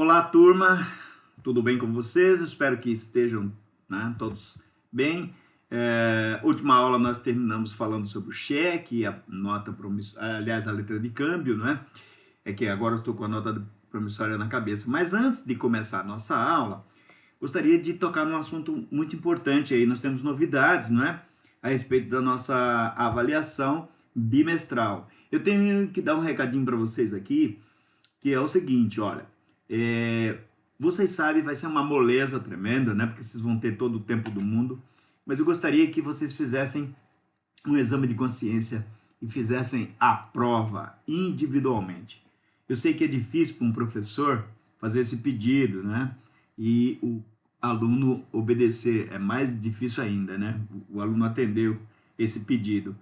Olá, turma, tudo bem com vocês? Espero que estejam, né, todos bem. Última aula nós terminamos falando sobre o cheque, a nota promissória, aliás, a letra de câmbio, né? É que agora eu estou com a nota promissória na cabeça. Mas antes de começar a nossa aula, gostaria de tocar num assunto muito importante aí. Nós temos novidades, não é? A respeito da nossa avaliação bimestral. Eu tenho que dar um recadinho para vocês aqui, que é o seguinte, olha, vocês sabem, vai ser uma moleza tremenda, né? Porque vocês vão ter todo o tempo do mundo, mas eu gostaria que vocês fizessem um exame de consciência e fizessem a prova individualmente. Eu sei que é difícil para um professor fazer esse pedido, né? E o aluno obedecer é mais difícil ainda, né? O aluno atender esse pedido.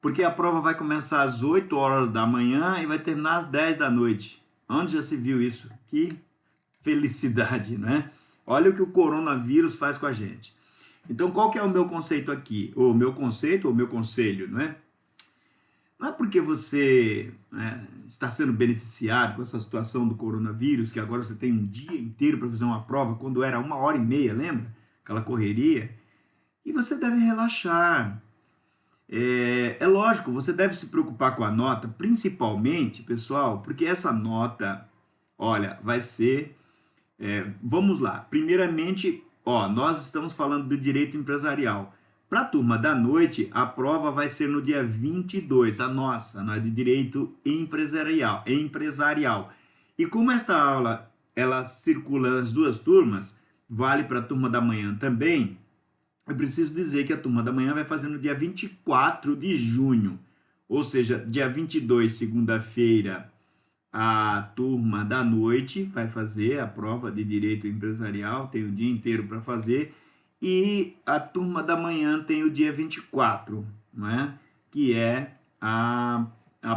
Porque a prova vai começar às 8 horas da manhã e vai terminar às 10 da noite. Onde já se viu isso? Que felicidade, né? Olha o que o coronavírus faz com a gente. Então, qual que é o meu conceito aqui? O meu conceito ou o meu conselho, não é? Não é porque você, né, está sendo beneficiado com essa situação do coronavírus, que agora você tem um dia inteiro para fazer uma prova, quando era 1h30, lembra? Aquela correria. E você deve relaxar. É lógico, você deve se preocupar com a nota, principalmente, pessoal, porque essa nota, olha, vai ser... vamos lá, primeiramente, nós estamos falando do direito empresarial. Para a turma da noite, a prova vai ser no dia 22, a nossa, não é de direito empresarial. E como esta aula, ela circula nas duas turmas, vale para a turma da manhã também, eu preciso dizer que a turma da manhã vai fazer no dia 24 de junho, ou seja, dia 22, segunda-feira, a turma da noite vai fazer a prova de direito empresarial, tem o dia inteiro para fazer, e a turma da manhã tem o dia 24, né, que é a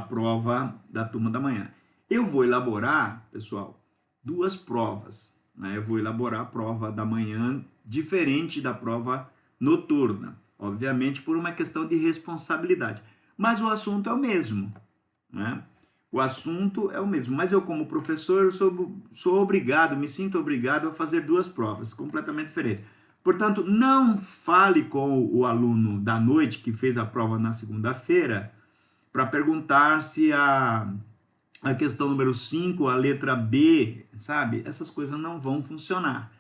prova da turma da manhã. Eu vou elaborar, pessoal, duas provas, né? Eu vou elaborar a prova da manhã diferente da prova noturna, obviamente por uma questão de responsabilidade, mas o assunto é o mesmo, né? O assunto é o mesmo, mas eu como professor eu sou obrigado, me sinto obrigado a fazer duas provas completamente diferentes. Portanto, não fale com o aluno da noite que fez a prova na segunda-feira para perguntar se a questão número 5, a letra B, sabe? Essas coisas não vão funcionar.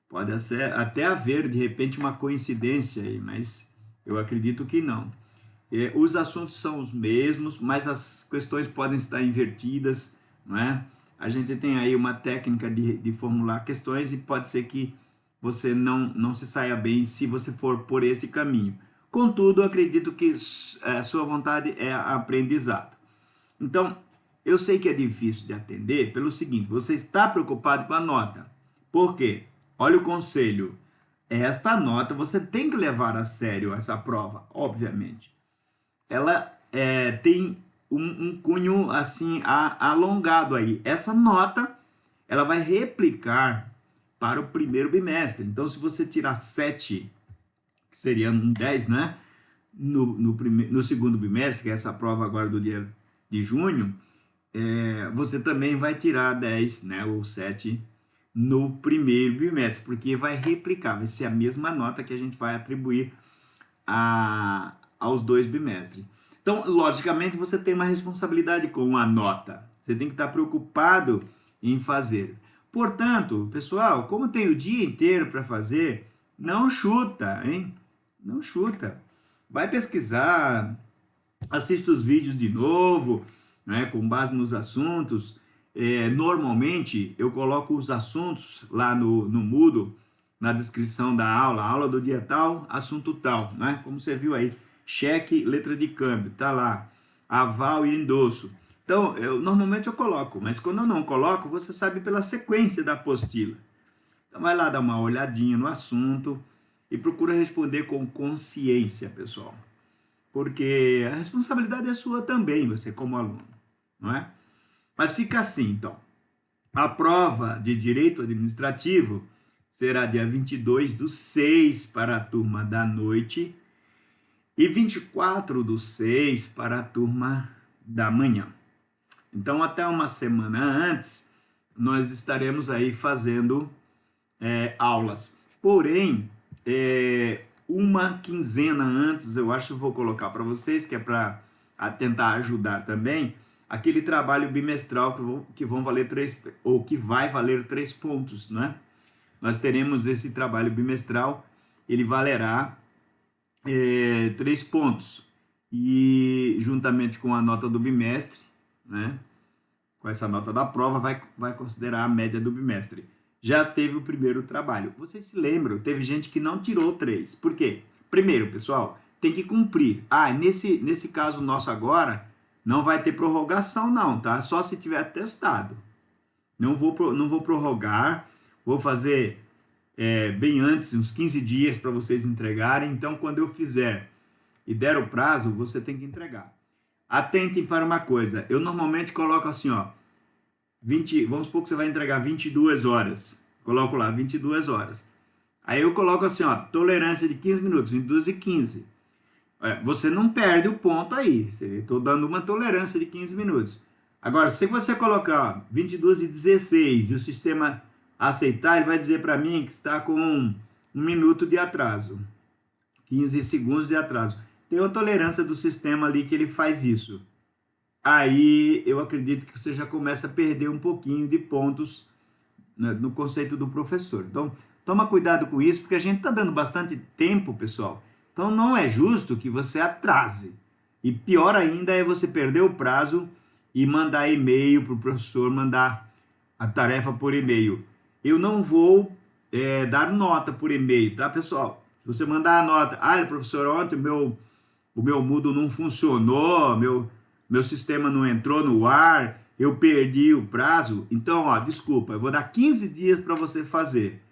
Pode até haver, de repente, uma coincidência aí, mas eu acredito que não. Os assuntos são os mesmos, mas as questões podem estar invertidas, não é? A gente tem aí uma técnica de formular questões e pode ser que você não se saia bem se você for por esse caminho. Contudo, eu acredito que sua vontade é aprendizado. Então, eu sei que é difícil de atender pelo seguinte, você está preocupado com a nota. Por quê? Olha o conselho. Esta nota você tem que levar a sério essa prova, obviamente. Ela tem um cunho assim alongado aí. Essa nota ela vai replicar para o primeiro bimestre. Então, se você tirar 7, que seria um 10, né? No segundo bimestre, que é essa prova agora do dia de junho, você também vai tirar 10, né? Ou 7 no primeiro bimestre, porque vai replicar, vai ser a mesma nota que a gente vai atribuir aos 2 bimestres. Então, logicamente, você tem uma responsabilidade com a nota. Você tem que estar preocupado em fazer. Portanto, pessoal, como tem o dia inteiro para fazer, não chuta, hein? Não chuta. Vai pesquisar, assista os vídeos de novo, né, com base nos assuntos. Normalmente, eu coloco os assuntos lá no Moodle, na descrição da aula do dia tal, assunto tal, né? Como você viu aí, cheque, letra de câmbio, tá lá, aval e endosso. Então, normalmente eu coloco, mas quando eu não coloco, você sabe pela sequência da apostila. Então, vai lá dar uma olhadinha no assunto e procura responder com consciência, pessoal. Porque a responsabilidade é sua também, você como aluno, não é? Mas fica assim, então. A prova de Direito Administrativo será dia 22/6 para a turma da noite e 24/6 para a turma da manhã. Então, até uma semana antes, nós estaremos aí fazendo aulas. Porém, uma quinzena antes, eu acho que eu vou colocar para vocês, que é para tentar ajudar também, aquele trabalho bimestral que vão valer 3, ou que vai valer 3 pontos, né? Nós teremos esse trabalho bimestral, ele valerá 3 pontos, e juntamente com a nota do bimestre, né? Com essa nota da prova, vai considerar a média do bimestre. Já teve o primeiro trabalho. Vocês se lembram, teve gente que não tirou 3. Por quê? Primeiro, pessoal, tem que cumprir. Nesse caso nosso agora, não vai ter prorrogação não, tá? Só se tiver atestado. Não vou prorrogar, vou fazer bem antes, uns 15 dias para vocês entregarem. Então, quando eu fizer e der o prazo, você tem que entregar. Atentem para uma coisa, eu normalmente coloco assim, ó, vamos supor que você vai entregar 22 horas, coloco lá 22 horas, aí eu coloco assim, ó, tolerância de 15 minutos, 22 e 15, você não perde o ponto aí, estou dando uma tolerância de 15 minutos, agora se você colocar 22 e 16 e o sistema aceitar, ele vai dizer para mim que está com 1 minuto de atraso, 15 segundos de atraso. Tem uma tolerância do sistema ali que ele faz isso. Aí eu acredito que você já começa a perder um pouquinho de pontos, né, no conceito do professor. Então, toma cuidado com isso, porque a gente está dando bastante tempo, pessoal. Então, não é justo que você atrase. E pior ainda é você perder o prazo e mandar e-mail para o professor, mandar a tarefa por e-mail. Eu não vou dar nota por e-mail, tá, pessoal? Se você mandar a nota, professor, ontem o meu Moodle não funcionou, meu sistema não entrou no ar, eu perdi o prazo. Então, desculpa, eu vou dar 15 dias para você fazer.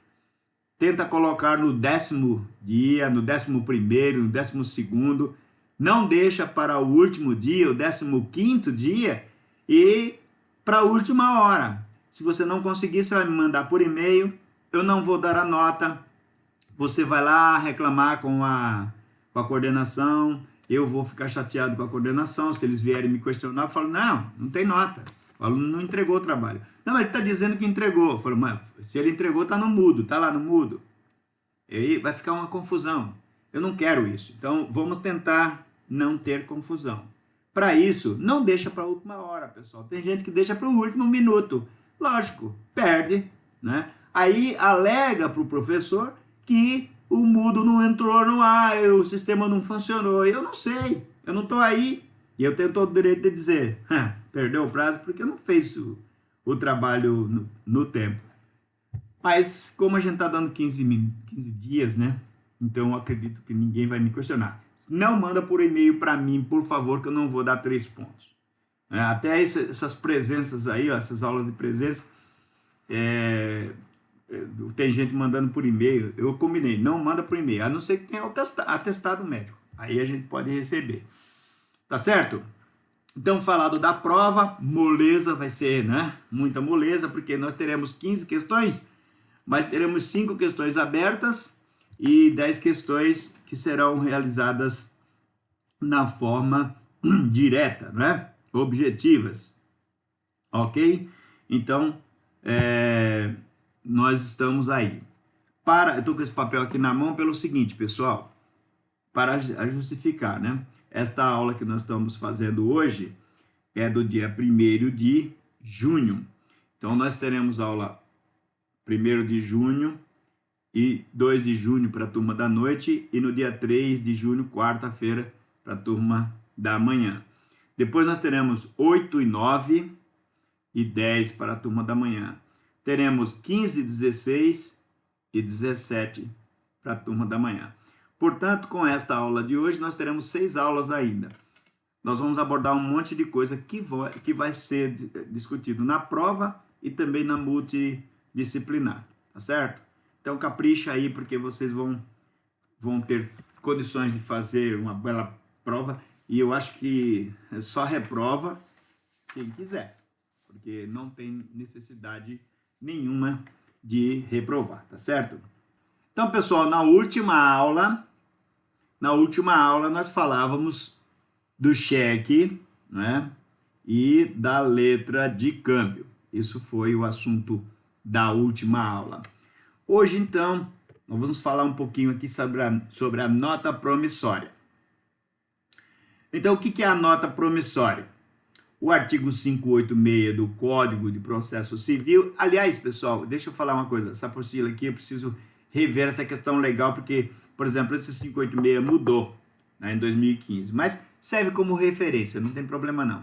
Tenta colocar no 10º dia, no 11º, no 12º. Não deixa para o último dia, o 15º dia, e para a última hora. Se você não conseguir, você vai me mandar por e-mail, eu não vou dar a nota, você vai lá reclamar com a coordenação, eu vou ficar chateado com a coordenação, se eles vierem me questionar, eu falo, não tem nota, o aluno não entregou o trabalho. Não, ele está dizendo que entregou. Eu falo, mas se ele entregou, está no mudo, está lá no mudo. E aí vai ficar uma confusão. Eu não quero isso. Então, vamos tentar não ter confusão. Para isso, não deixa para a última hora, pessoal. Tem gente que deixa para o último minuto. Lógico, perde, né? Aí alega para o professor que o Moodle não entrou no ar, o sistema não funcionou. Eu não sei, eu não estou aí. E eu tenho todo o direito de dizer, perdeu o prazo porque não fez o trabalho no tempo. Mas como a gente está dando 15 dias, né? Então eu acredito que ninguém vai me questionar. Não manda por e-mail para mim, por favor, que eu não vou dar 3 pontos. Até essas presenças aí, essas aulas de presença, tem gente mandando por e-mail. Eu combinei, não manda por e-mail, a não ser que tenha atestado médico. Aí a gente pode receber. Tá certo? Então, falado da prova, moleza vai ser, né? Muita moleza, porque nós teremos 15 questões, mas teremos 5 questões abertas e 10 questões que serão realizadas na forma direta, né? Objetivas. Ok? Então, nós estamos aí. Eu estou com esse papel aqui na mão pelo seguinte, pessoal, para justificar, né? Esta aula que nós estamos fazendo hoje é do dia 1º de junho. Então, nós teremos aula 1º de junho e 2 de junho para a turma da noite e no dia 3 de junho, quarta-feira, para a turma da manhã. Depois nós teremos 8 e 9 e 10 para a turma da manhã. Teremos 15, 16 e 17 para a turma da manhã. Portanto, com esta aula de hoje, nós teremos 6 aulas ainda. Nós vamos abordar um monte de coisa que vai ser discutido na prova e também na multidisciplinar, tá certo? Então, capricha aí, porque vocês vão ter condições de fazer uma bela prova, e eu acho que só reprova quem quiser, porque não tem necessidade nenhuma de reprovar, tá certo? Então, pessoal, na última aula nós falávamos do cheque, né, e da letra de câmbio. Isso foi o assunto da última aula. Hoje, então, nós vamos falar um pouquinho aqui sobre a nota promissória. Então, o que é a nota promissória? O artigo 586 do Código de Processo Civil. Aliás, pessoal, deixa eu falar uma coisa. Essa apostila aqui, eu preciso rever essa questão legal, porque, por exemplo, esse 586 mudou, né, em 2015. Mas serve como referência, não tem problema não.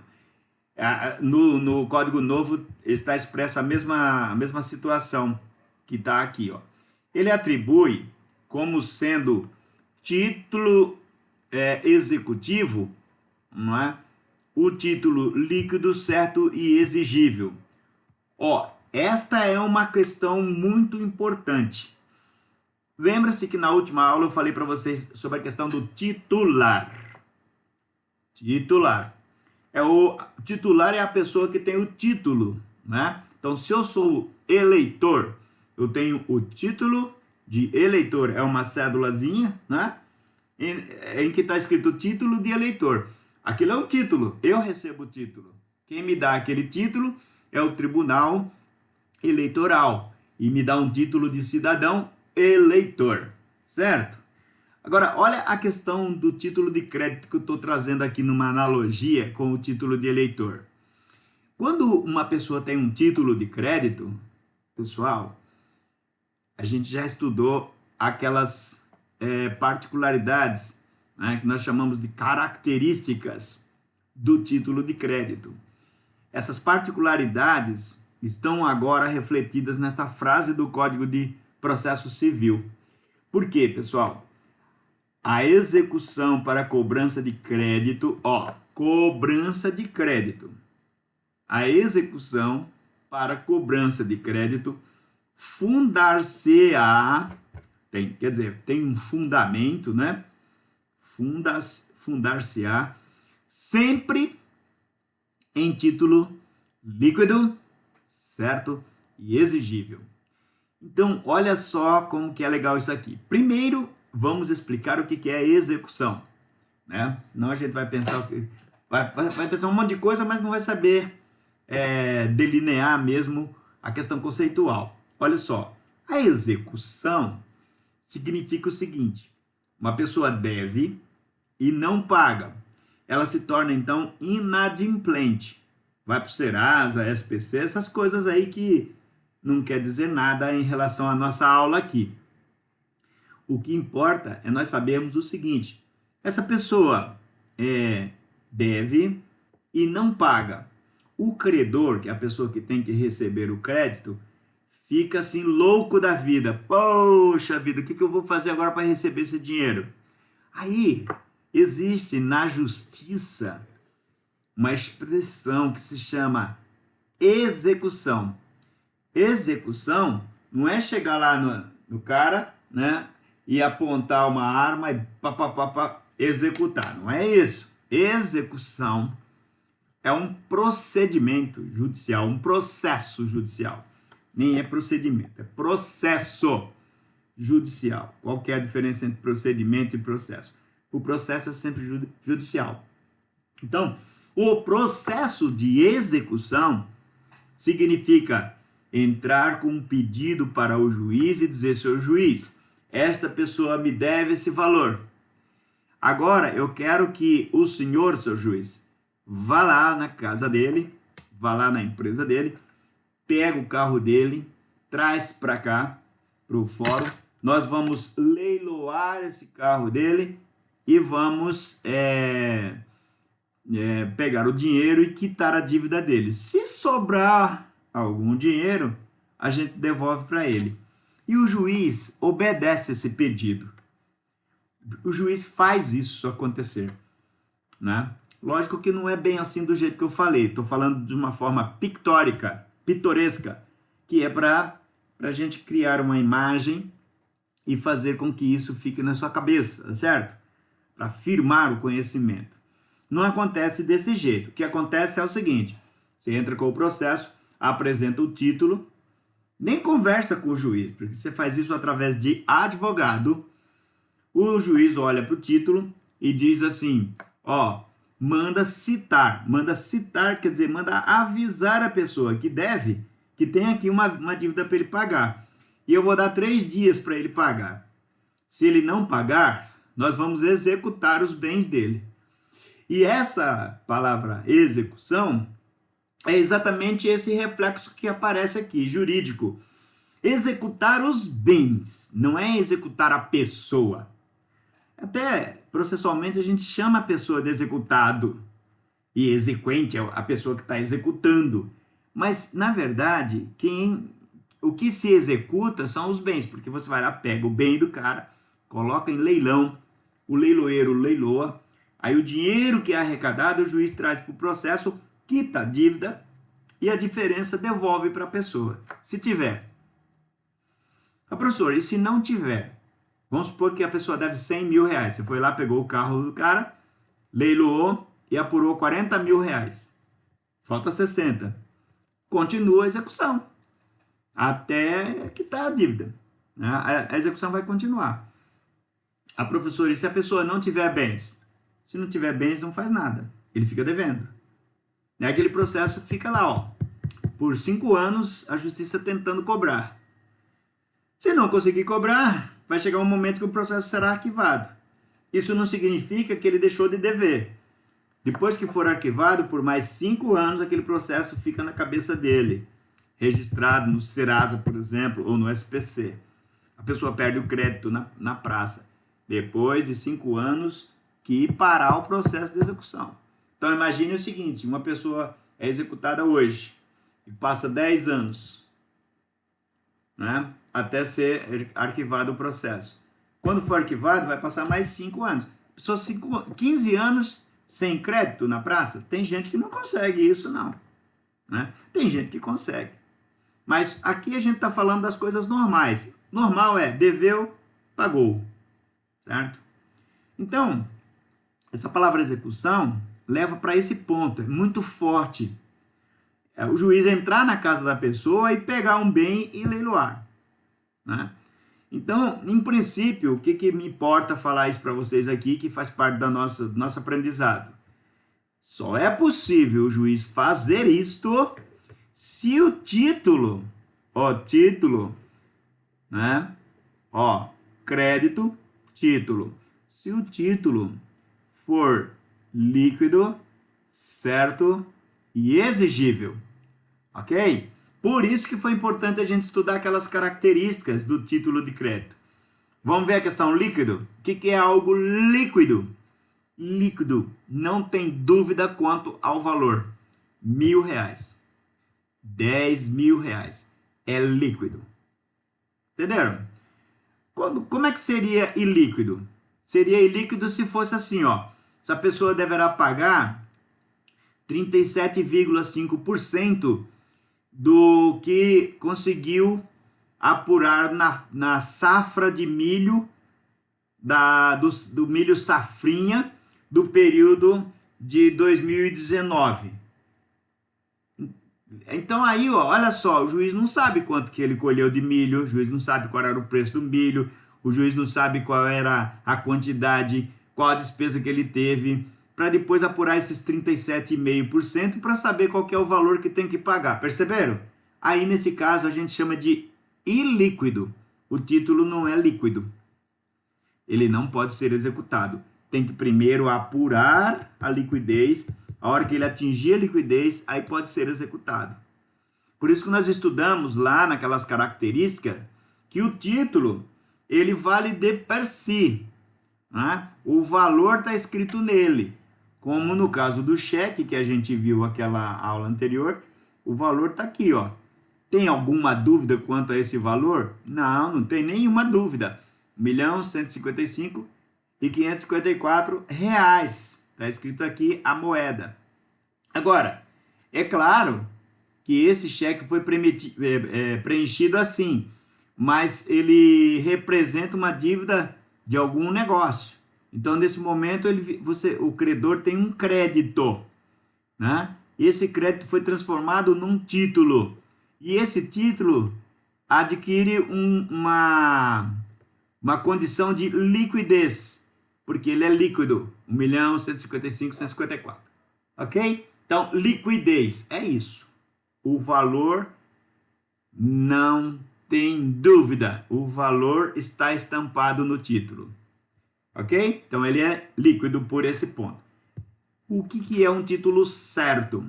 No Código Novo está expressa a mesma situação que está aqui, ó. Ele atribui como sendo título executivo, não é? O título líquido, certo e exigível. Ó, esta é uma questão muito importante. Lembra-se que na última aula eu falei para vocês sobre a questão do titular. Titular. O titular é a pessoa que tem o título, né? Então, se eu sou eleitor, eu tenho o título de eleitor, é uma cédulazinha, né? Em que está escrito título de eleitor. Aquilo é um título, eu recebo o título. Quem me dá aquele título é o Tribunal Eleitoral e me dá um título de cidadão eleitor, certo? Agora, olha a questão do título de crédito que eu estou trazendo aqui numa analogia com o título de eleitor. Quando uma pessoa tem um título de crédito, pessoal, a gente já estudou aquelas particularidades, né, que nós chamamos de características do título de crédito. Essas particularidades estão agora refletidas nesta frase do Código de Processo Civil. Por quê, pessoal? A execução para cobrança de crédito, ó, cobrança de crédito. A execução para cobrança de crédito fundar-se-á, tem um fundamento, né? Fundar-se-á sempre em título líquido, certo? E exigível. Então, olha só como que é legal isso aqui. Primeiro, vamos explicar o que é execução, né? Senão a gente vai pensar vai pensar um monte de coisa, mas não vai saber delinear mesmo a questão conceitual. Olha só, a execução significa o seguinte: uma pessoa deve e não paga. Ela se torna, então, inadimplente. Vai para o Serasa, SPC, essas coisas aí que não quer dizer nada em relação à nossa aula aqui. O que importa é nós sabermos o seguinte: essa pessoa deve e não paga. O credor, que é a pessoa que tem que receber o crédito, fica assim louco da vida. Poxa vida, o que eu vou fazer agora para receber esse dinheiro? Aí existe na justiça uma expressão que se chama execução. Execução não é chegar lá no cara, né, e apontar uma arma e executar. Não é isso. Execução é um procedimento judicial, um processo judicial. Nem é procedimento, é processo judicial. Qual que é a diferença entre procedimento e processo? O processo é sempre judicial. Então, o processo de execução significa entrar com um pedido para o juiz e dizer: seu juiz, esta pessoa me deve esse valor. Agora, eu quero que o senhor, seu juiz, vá lá na casa dele, vá lá na empresa dele, pega o carro dele, traz para cá, para o fórum, nós vamos leiloar esse carro dele e vamos pegar o dinheiro e quitar a dívida dele. Se sobrar algum dinheiro, a gente devolve para ele. E o juiz obedece esse pedido. O juiz faz isso acontecer, né? Lógico que não é bem assim do jeito que eu falei. Estou falando de uma forma pitoresca, que é para a gente criar uma imagem e fazer com que isso fique na sua cabeça, certo? Para firmar o conhecimento. Não acontece desse jeito. O que acontece é o seguinte: você entra com o processo, apresenta o título, nem conversa com o juiz, porque você faz isso através de advogado. O juiz olha para o título e diz assim: ó, manda citar. Manda citar quer dizer, manda avisar a pessoa que deve, que tem aqui uma dívida para ele pagar. E eu vou dar 3 dias para ele pagar. Se ele não pagar, nós vamos executar os bens dele. E essa palavra execução é exatamente esse reflexo que aparece aqui, jurídico. Executar os bens, não é executar a pessoa. Até processualmente a gente chama a pessoa de executado e exequente é a pessoa que está executando. Mas, na verdade, o que se executa são os bens, porque você vai lá, pega o bem do cara, coloca em leilão, o leiloeiro leiloa, aí o dinheiro que é arrecadado o juiz traz para o processo, quita a dívida e a diferença devolve para a pessoa. Se tiver. Professor, e se não tiver? Vamos supor que a pessoa deve 100 mil reais. Você foi lá, pegou o carro do cara, leiloou e apurou 40 mil reais. Falta 60. Continua a execução até quitar a dívida. A execução vai continuar. Professor, e se a pessoa não tiver bens? Se não tiver bens, não faz nada. Ele fica devendo. E aquele processo fica lá, ó, por 5 anos, a justiça tentando cobrar. Se não conseguir cobrar, vai chegar um momento que o processo será arquivado. Isso não significa que ele deixou de dever. Depois que for arquivado, por mais 5 anos, aquele processo fica na cabeça dele, registrado no Serasa, por exemplo, ou no SPC. A pessoa perde o crédito na praça. Depois de 5 anos que parar o processo de execução. Então imagine o seguinte, uma pessoa é executada hoje e passa 10 anos, né, até ser arquivado o processo. Quando for arquivado, vai passar mais 5 anos. Pessoa 15 anos sem crédito na praça, tem gente que não consegue isso não, né? Tem gente que consegue. Mas aqui a gente está falando das coisas normais. Normal é deveu, pagou, certo? Então, essa palavra execução leva para esse ponto, é muito forte. É o juiz entrar na casa da pessoa e pegar um bem e leiloar, né? Então, em princípio, o que me importa falar isso para vocês aqui, que faz parte do nosso aprendizado? Só é possível o juiz fazer isto se o título, né? Crédito, título. Se o título for líquido, certo e exigível, ok? Por isso que foi importante a gente estudar aquelas características do título de crédito. Vamos ver a questão líquido? O que é algo líquido? Líquido, não tem dúvida quanto ao valor. R$1.000, R$10.000, é líquido. Entenderam? Como é que seria ilíquido? Seria ilíquido se fosse assim, ó. Essa pessoa deverá pagar 37,5% do que conseguiu apurar na safra de milho, do milho safrinha do período de 2019. Então aí, ó, olha só, o juiz não sabe quanto que ele colheu de milho, o juiz não sabe qual era o preço do milho, o juiz não sabe qual era a quantidade, qual a despesa que ele teve, para depois apurar esses 37,5% para saber qual que é o valor que tem que pagar. Perceberam? Aí, nesse caso, a gente chama de ilíquido. O título não é líquido. Ele não pode ser executado. Tem que primeiro apurar a liquidez. A hora que ele atingir a liquidez, aí pode ser executado. Por isso que nós estudamos lá naquelas características que o título, ele vale de per si, né? O valor está escrito nele. Como no caso do cheque, que a gente viu aquela aula anterior, o valor está aqui, ó. Tem alguma dúvida quanto a esse valor? Não, não tem nenhuma dúvida. R$1.155.554. Está escrito aqui a moeda. Agora, é claro que esse cheque foi preenchido assim, mas ele representa uma dívida de algum negócio. Então, nesse momento, o credor tem um crédito, né? Esse crédito foi transformado num título. E esse título adquire uma condição de liquidez. porque ele é líquido, 1.155.154, ok? Então, liquidez, é isso. O valor não tem dúvida, o valor está estampado no título, ok? Então, ele é líquido por esse ponto. O que é um título certo?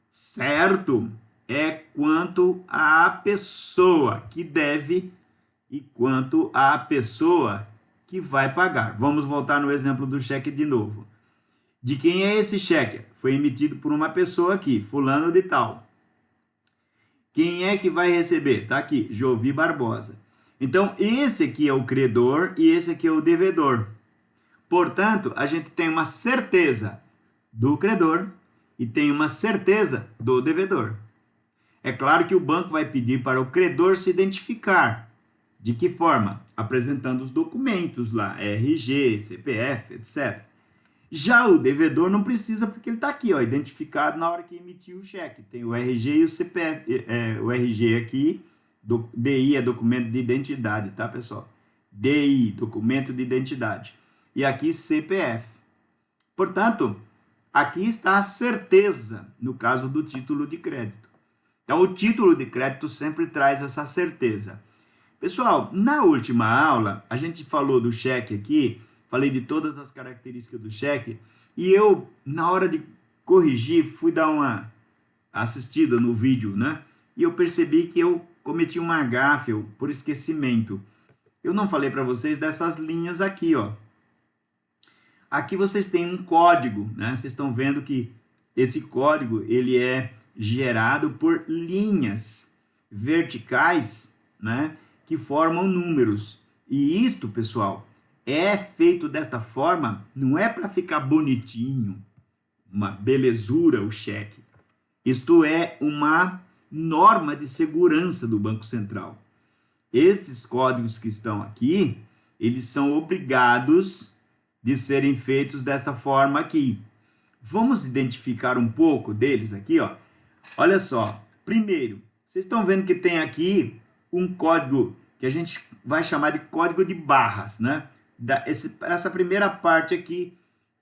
Certo é quanto a pessoa que deve e quanto a pessoa que vai pagar. Vamos voltar no exemplo do cheque de novo. De quem é esse cheque? Foi emitido por uma pessoa aqui, fulano de tal. Quem é que vai receber? Está aqui, Jovi Barbosa. Então, esse aqui é o credor e esse aqui é o devedor. Portanto, a gente tem uma certeza do credor e tem uma certeza do devedor. É claro que o banco vai pedir para o credor se identificar. De que forma? Apresentando os documentos lá, RG, CPF, etc. Já o devedor não precisa, porque ele está aqui, ó, identificado na hora que emitiu o cheque. Tem o RG e o CPF. O RG aqui, DI é documento de identidade, tá, pessoal? DI, documento de identidade. E aqui CPF. Portanto, aqui está a certeza, no caso do título de crédito. Então, o título de crédito sempre traz essa certeza. Pessoal, na última aula, a gente falou do cheque aqui, falei de todas as características do cheque, e eu, na hora de corrigir, fui dar uma assistida no vídeo, né? E eu percebi que eu cometi uma gafe por esquecimento. Eu não falei para vocês dessas linhas aqui, ó. Aqui vocês têm um código, né? Vocês estão vendo que esse código, ele é gerado por linhas verticais, né? Que formam números. E isto, pessoal, é feito desta forma, não é para ficar bonitinho, uma belezura o cheque. Isto é uma norma de segurança do Banco Central. Esses códigos que estão aqui, eles são obrigados de serem feitos dessa forma aqui. Vamos identificar um pouco deles aqui, ó. Olha só, primeiro, vocês estão vendo que tem aqui um código que a gente vai chamar de código de barras, né? Essa primeira parte aqui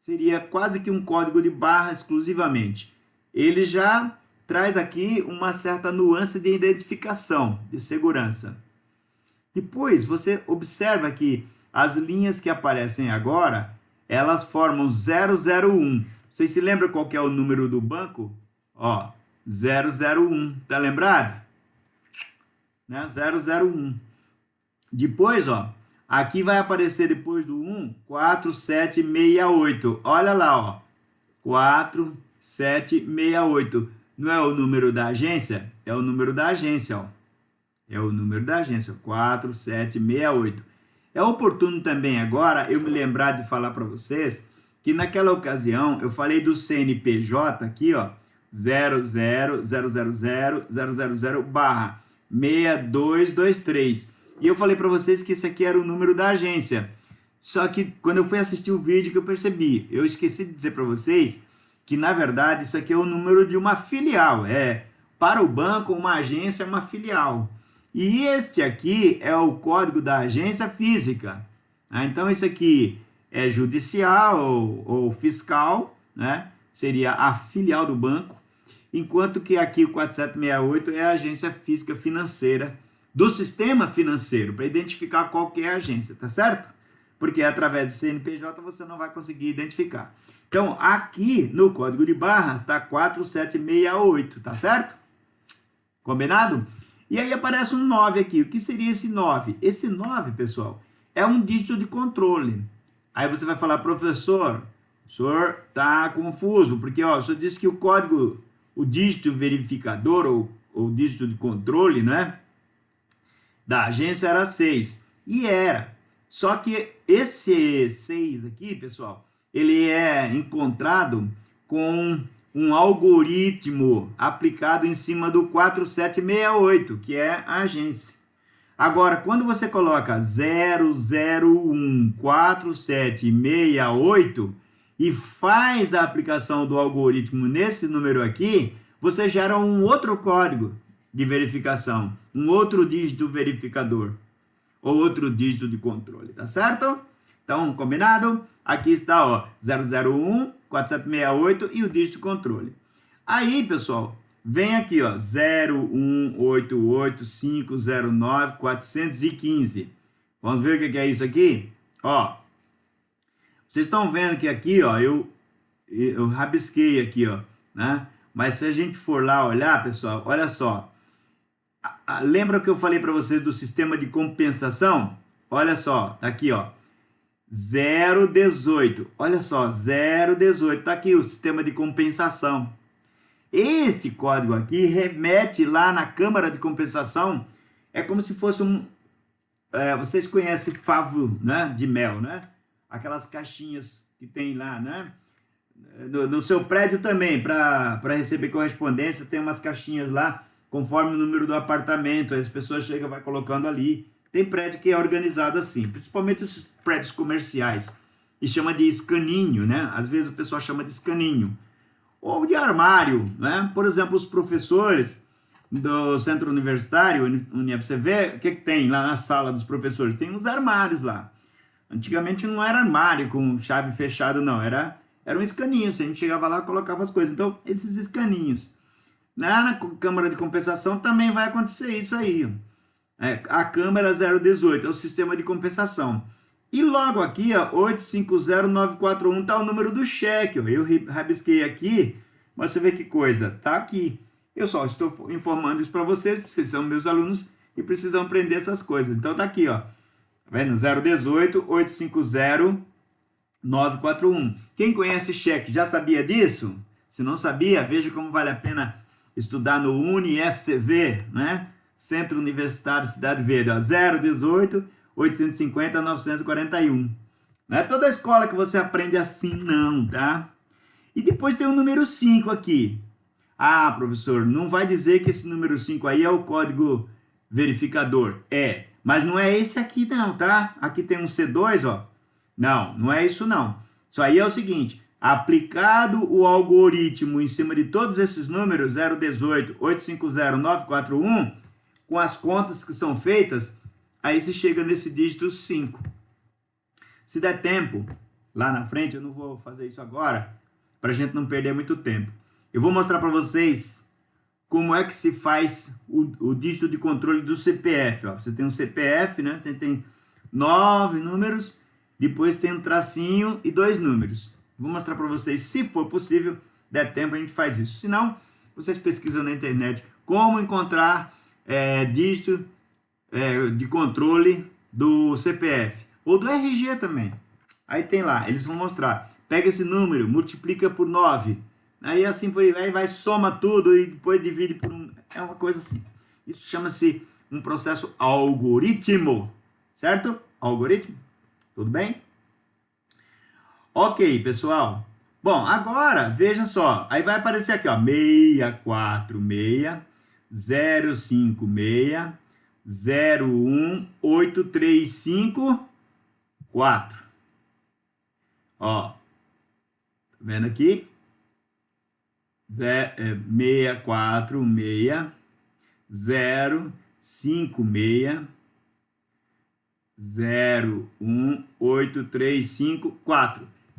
seria quase que um código de barra exclusivamente. Ele já traz aqui uma certa nuance de identificação, de segurança. Depois, você observa que as linhas que aparecem agora, elas formam 001. Vocês se lembram qual que é o número do banco? Ó, 001. Tá lembrado? Né? 001. Depois, ó, aqui vai aparecer depois do 1, 4768. Olha lá, ó. 4768. Não é o número da agência? É o número da agência, ó. É o número da agência, 4768. É oportuno também agora eu me lembrar de falar para vocês que naquela ocasião eu falei do CNPJ aqui, ó, 000000/6223. E eu falei para vocês que esse aqui era o número da agência. Só que quando eu fui assistir o vídeo que eu percebi, eu esqueci de dizer para vocês que na verdade isso aqui é o número de uma filial. Para o banco, uma agência é uma filial. E este aqui é o código da agência física. Então, isso aqui é judicial ou fiscal, né? Seria a filial do banco, enquanto que aqui o 4768 é a agência física financeira do sistema financeiro, para identificar qual que é a agência, tá certo? Porque através do CNPJ você não vai conseguir identificar. Então, aqui no código de barras está 4768, tá certo? Combinado? E aí aparece um 9 aqui. O que seria esse 9? Esse 9, pessoal, é um dígito de controle. Aí você vai falar, professor, o senhor está confuso, porque ó, o senhor disse que o código, o dígito verificador ou dígito de controle, né, da agência era 6. E era. Só que esse 6 aqui, pessoal, ele é encontrado com um algoritmo aplicado em cima do 4768, que é a agência. Agora, quando você coloca 0014768 e faz a aplicação do algoritmo nesse número aqui, você gera um outro código de verificação, um outro dígito verificador, ou outro dígito de controle, tá certo? Então, combinado? Aqui está, ó, 001, 4768 e o dígito controle. Aí, pessoal, vem aqui, ó, 0188509-415. Vamos ver o que é isso aqui? Ó, vocês estão vendo que aqui, ó, eu rabisquei aqui, ó, né? Mas se a gente for lá olhar, pessoal, olha só. Lembra que eu falei para vocês do sistema de compensação? Olha só, tá aqui, ó. 018. Olha só, 018. Tá aqui o sistema de compensação. Esse código aqui remete lá na câmara de compensação. É como se fosse um... vocês conhecem favo, né, de mel, né? Aquelas caixinhas que tem lá, né? No seu prédio também, para receber correspondência, tem umas caixinhas lá, conforme o número do apartamento. Aí as pessoas chegam e vai colocando ali. Tem prédio que é organizado assim, principalmente os prédios comerciais. E chama de escaninho, né? Às vezes o pessoal chama de escaninho. Ou de armário, né? Por exemplo, os professores do centro universitário, você vê o que tem lá na sala dos professores? Tem uns armários lá. Antigamente não era armário com chave fechada, não. Era um escaninho. Se a gente chegava lá, colocava as coisas. Então, esses escaninhos. Na câmara de compensação também vai acontecer isso aí. A câmara 018 é o sistema de compensação. E logo aqui, ó, 850941 está o número do cheque. Ó. Eu rabisquei aqui, mas você vê que coisa. Está aqui. Eu só estou informando isso para vocês, porque vocês são meus alunos e precisam aprender essas coisas. Então está aqui, ó. Tá vendo? 018 850 941. Quem conhece cheque já sabia disso? Se não sabia, veja como vale a pena estudar no UniFCV, né? Centro Universitário Cidade Verde, ó, 018 850 941. Não é toda escola que você aprende assim, não, tá? E depois tem o número 5 aqui. Ah, professor, não vai dizer que esse número 5 aí é o código verificador. É, mas não é esse aqui não, tá? Aqui tem um C2, ó. Não, não é isso não. Isso aí é o seguinte, aplicado o algoritmo em cima de todos esses números, 018 850 941, com as contas que são feitas, aí se chega nesse dígito 5. Se der tempo, lá na frente, eu não vou fazer isso agora, para a gente não perder muito tempo. Eu vou mostrar para vocês como é que se faz o dígito de controle do CPF. Ó. Você tem um CPF, né? Você tem 9 números, depois tem um tracinho e 2 números. Vou mostrar para vocês, se for possível, der tempo, a gente faz isso. Se não, vocês pesquisam na internet como encontrar dígito de controle do CPF. Ou do RG também. Aí tem lá, eles vão mostrar. Pega esse número, multiplica por 9. Aí assim por aí vai, soma tudo e depois divide por 1. É uma coisa assim. Isso chama-se um processo algoritmo. Certo? Algoritmo? Tudo bem? Ok, pessoal. Bom, agora, veja só. Aí vai aparecer aqui, ó. 646 056 01835 Ó, tá vendo aqui? 646 056 01835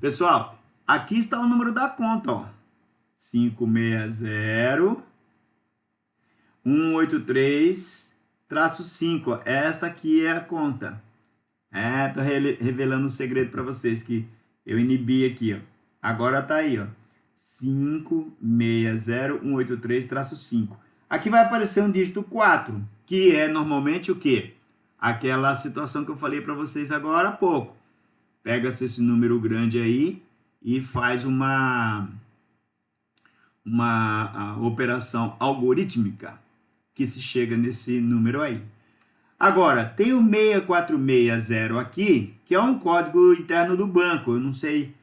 Pessoal, aqui está o número da conta, ó. 560 183-5. Esta aqui é a conta. Tô revelando um segredo para vocês que eu inibi aqui, ó. Agora tá aí, ó. 560183-5. Aqui vai aparecer um dígito 4, que é normalmente o quê? Aquela situação que eu falei para vocês agora há pouco. Pega-se esse número grande aí e faz uma operação algorítmica que se chega nesse número aí. Agora, tem o 6460 aqui, que é um código interno do banco. Eu não sei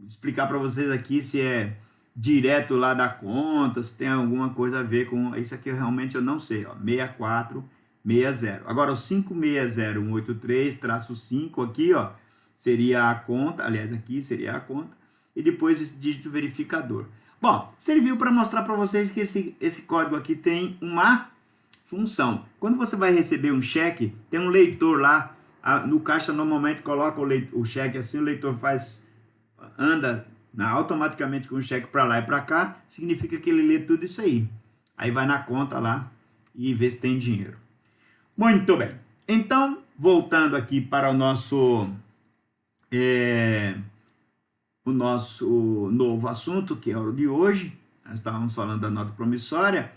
explicar para vocês aqui se é direto lá da conta, se tem alguma coisa a ver com isso aqui, realmente eu não sei, ó, 6460. Agora, o 560183-5 aqui, ó, seria a conta, aliás, aqui seria a conta, e depois esse dígito verificador. Bom, serviu para mostrar para vocês que esse código aqui tem uma função. Quando você vai receber um cheque, tem um leitor lá No caixa normalmente coloca o cheque assim, o leitor anda automaticamente com o cheque para lá e para cá, significa que ele lê tudo isso aí. Aí vai na conta lá e vê se tem dinheiro. Muito bem. Então, voltando aqui para o nosso novo assunto, que é o de hoje, nós estávamos falando da nota promissória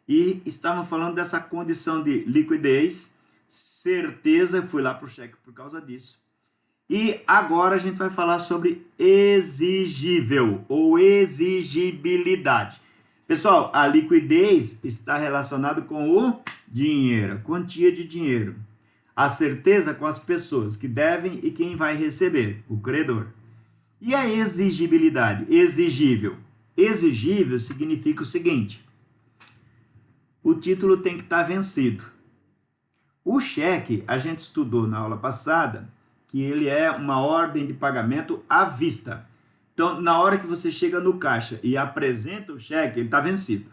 e estávamos falando dessa condição de liquidez, certeza, fui lá para o cheque por causa disso. E agora a gente vai falar sobre exigível ou exigibilidade. Pessoal, a liquidez está relacionada com o dinheiro, a quantia de dinheiro. A certeza com as pessoas que devem e quem vai receber, o credor. E a exigibilidade, exigível. Exigível significa o seguinte: o título tem que estar vencido. O cheque, a gente estudou na aula passada, que ele é uma ordem de pagamento à vista. Então, na hora que você chega no caixa e apresenta o cheque, ele está vencido.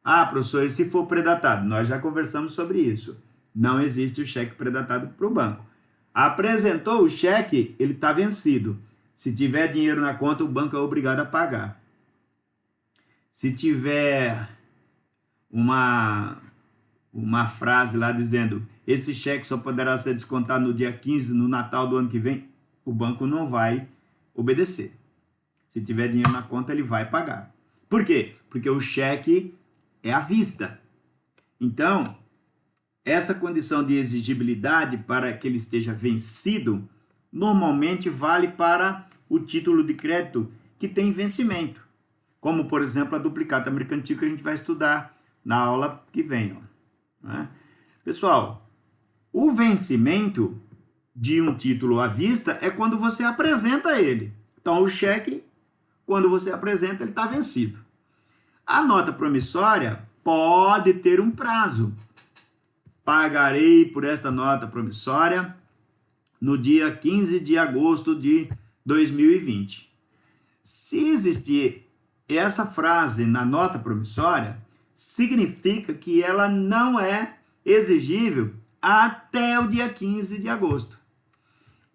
Ah, professor, e se for predatado? Nós já conversamos sobre isso. Não existe o cheque predatado para o banco. Apresentou o cheque, ele está vencido. Se tiver dinheiro na conta, o banco é obrigado a pagar. Se tiver uma frase lá dizendo: esse cheque só poderá ser descontado no dia 15, no Natal do ano que vem, o banco não vai obedecer. Se tiver dinheiro na conta, ele vai pagar. Por quê? Porque o cheque é à vista. Então, essa condição de exigibilidade para que ele esteja vencido, normalmente vale para o título de crédito que tem vencimento. Como, por exemplo, a duplicata mercantil que a gente vai estudar na aula que vem. Né? Pessoal, o vencimento de um título à vista é quando você apresenta ele. Então, o cheque, quando você apresenta, ele está vencido. A nota promissória pode ter um prazo. Pagarei por esta nota promissória no dia 15 de agosto de 2020. Se existir essa frase na nota promissória, significa que ela não é exigível até o dia 15 de agosto.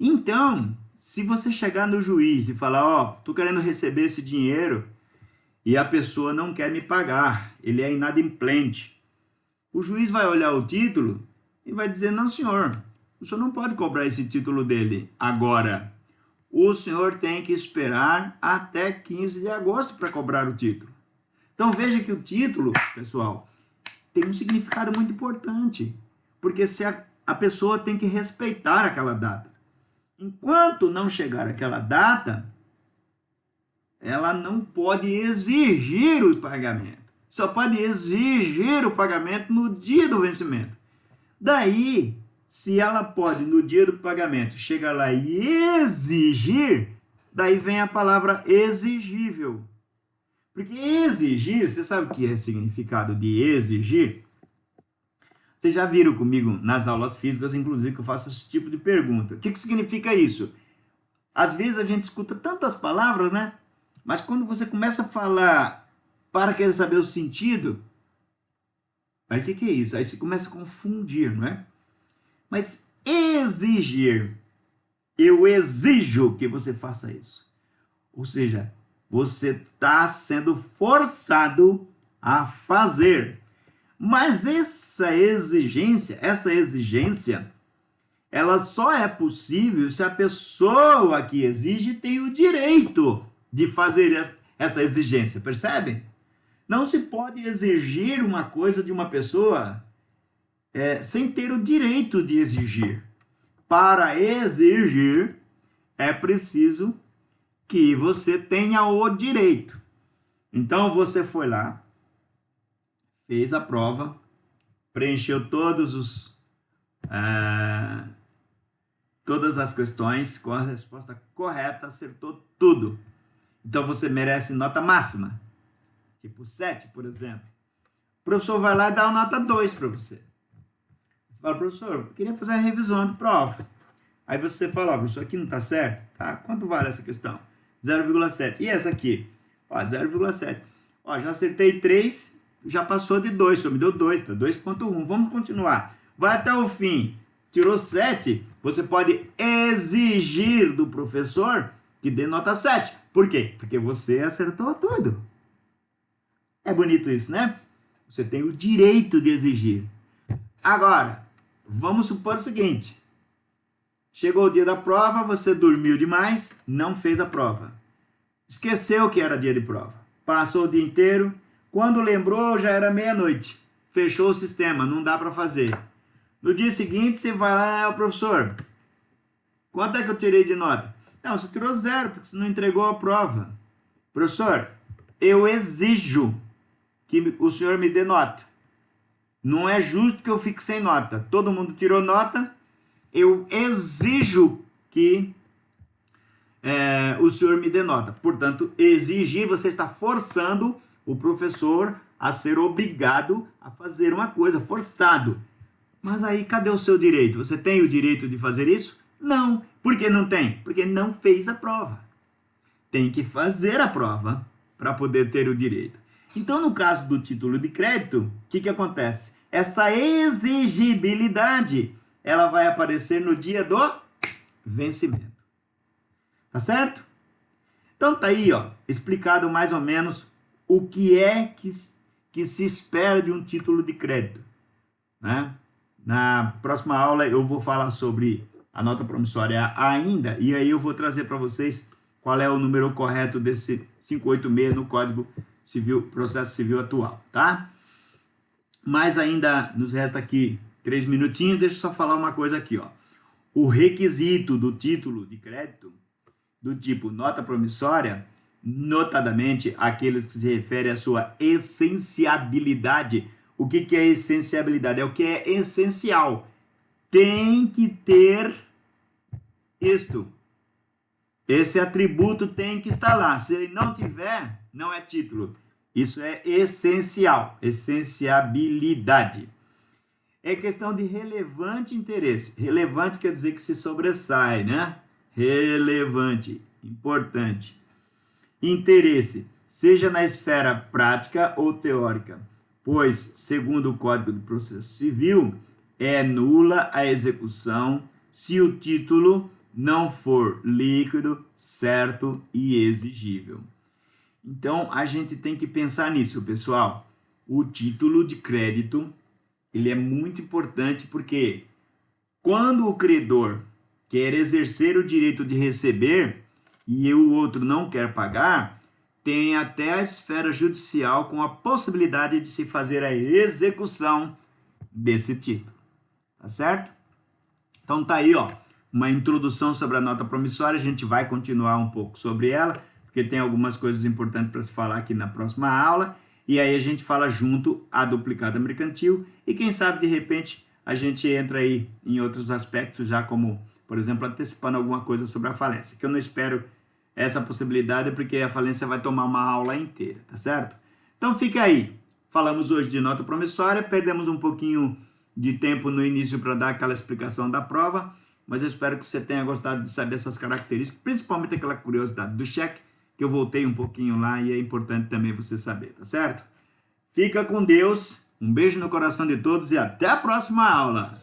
Então, se você chegar no juiz e falar: ó, estou querendo receber esse dinheiro e a pessoa não quer me pagar, ele é inadimplente, o juiz vai olhar o título e vai dizer: não, senhor, o senhor não pode cobrar esse título dele agora. O senhor tem que esperar até 15 de agosto para cobrar o título. Então veja que o título, pessoal, tem um significado muito importante, porque se a pessoa tem que respeitar aquela data. Enquanto não chegar aquela data, ela não pode exigir o pagamento. Só pode exigir o pagamento no dia do vencimento. Daí, se ela pode, no dia do pagamento, chegar lá e exigir, daí vem a palavra exigível. Porque exigir, você sabe o que é o significado de exigir? Vocês já viram comigo nas aulas físicas, inclusive, que eu faço esse tipo de pergunta. O que significa isso? Às vezes a gente escuta tantas palavras, né? Mas quando você começa a falar para querer saber o sentido, aí o que é isso? Aí você começa a confundir, não é? Mas exigir, eu exijo que você faça isso. Ou seja, você está sendo forçado a fazer. Mas essa exigência, ela só é possível se a pessoa que exige tem o direito de fazer essa exigência, percebe? Não se pode exigir uma coisa de uma pessoa sem ter o direito de exigir. Para exigir, é preciso que você tenha o direito. Então, você foi lá, fez a prova, preencheu todas as questões com a resposta correta, acertou tudo. Então, você merece nota máxima, tipo 7, por exemplo. O professor vai lá e dá uma nota 2 para você. Você fala: professor, eu queria fazer a revisão de prova. Aí você fala: ó, professor, aqui não está certo? Tá? Quanto vale essa questão? 0,7. E essa aqui? Ó, 0,7. Ó, já acertei 3, já passou de 2, só me deu 2, tá? 2,1. Vamos continuar. Vai até o fim. tirou 7, você pode exigir do professor que dê nota 7. Por quê? Porque você acertou tudo. É bonito isso, né? Você tem o direito de exigir. Agora, vamos supor o seguinte. Chegou o dia da prova, você dormiu demais, não fez a prova. Esqueceu que era dia de prova. Passou o dia inteiro. Quando lembrou, já era meia-noite. Fechou o sistema, não dá para fazer. No dia seguinte, você vai lá, professor, quanto é que eu tirei de nota? Não, você tirou 0, porque você não entregou a prova. Professor, eu exijo que o senhor me dê nota. Não é justo que eu fique sem nota. Todo mundo tirou nota, eu exijo que o senhor me dê nota. Portanto, exigir, você está forçando o professor a ser obrigado a fazer uma coisa, forçado. Mas aí, cadê o seu direito? Você tem o direito de fazer isso? Não. Por que não tem? Porque não fez a prova. Tem que fazer a prova para poder ter o direito. Então, no caso do título de crédito, o que acontece? Essa exigibilidade, ela vai aparecer no dia do vencimento. Tá certo? Então, tá aí, ó, explicado mais ou menos o que é que se espera de um título de crédito, né? Na próxima aula eu vou falar sobre a nota promissória ainda, e aí eu vou trazer para vocês qual é o número correto desse 586 no Código Civil, Processo Civil atual, tá? Mas ainda nos resta aqui 3 minutinhos, deixa eu só falar uma coisa aqui, ó. O requisito do título de crédito, do tipo nota promissória, notadamente aqueles que se referem à sua essenciabilidade. O que é essenciabilidade? É o que é essencial. Tem que ter isto. Esse atributo tem que estar lá. Se ele não tiver, não é título. Isso é essencial. Essenciabilidade. É questão de relevante interesse. Relevante quer dizer que se sobressai, né? Relevante, importante. Interesse, seja na esfera prática ou teórica, pois, segundo o Código de Processo Civil, é nula a execução se o título não for líquido, certo e exigível. Então, a gente tem que pensar nisso, pessoal. O título de crédito, ele é muito importante porque quando o credor quer exercer o direito de receber e o outro não quer pagar, tem até a esfera judicial com a possibilidade de se fazer a execução desse título. Tá certo? Então tá aí, ó, uma introdução sobre a nota promissória. A gente vai continuar um pouco sobre ela, porque tem algumas coisas importantes para se falar aqui na próxima aula. E aí a gente fala junto a duplicata mercantil e quem sabe de repente a gente entra aí em outros aspectos já como, por exemplo, antecipando alguma coisa sobre a falência, que eu não espero essa possibilidade porque a falência vai tomar uma aula inteira, tá certo? Então fica aí. Falamos hoje de nota promissória, perdemos um pouquinho de tempo no início para dar aquela explicação da prova, mas eu espero que você tenha gostado de saber essas características, principalmente aquela curiosidade do cheque, que eu voltei um pouquinho lá e é importante também você saber, tá certo? Fica com Deus, um beijo no coração de todos e até a próxima aula!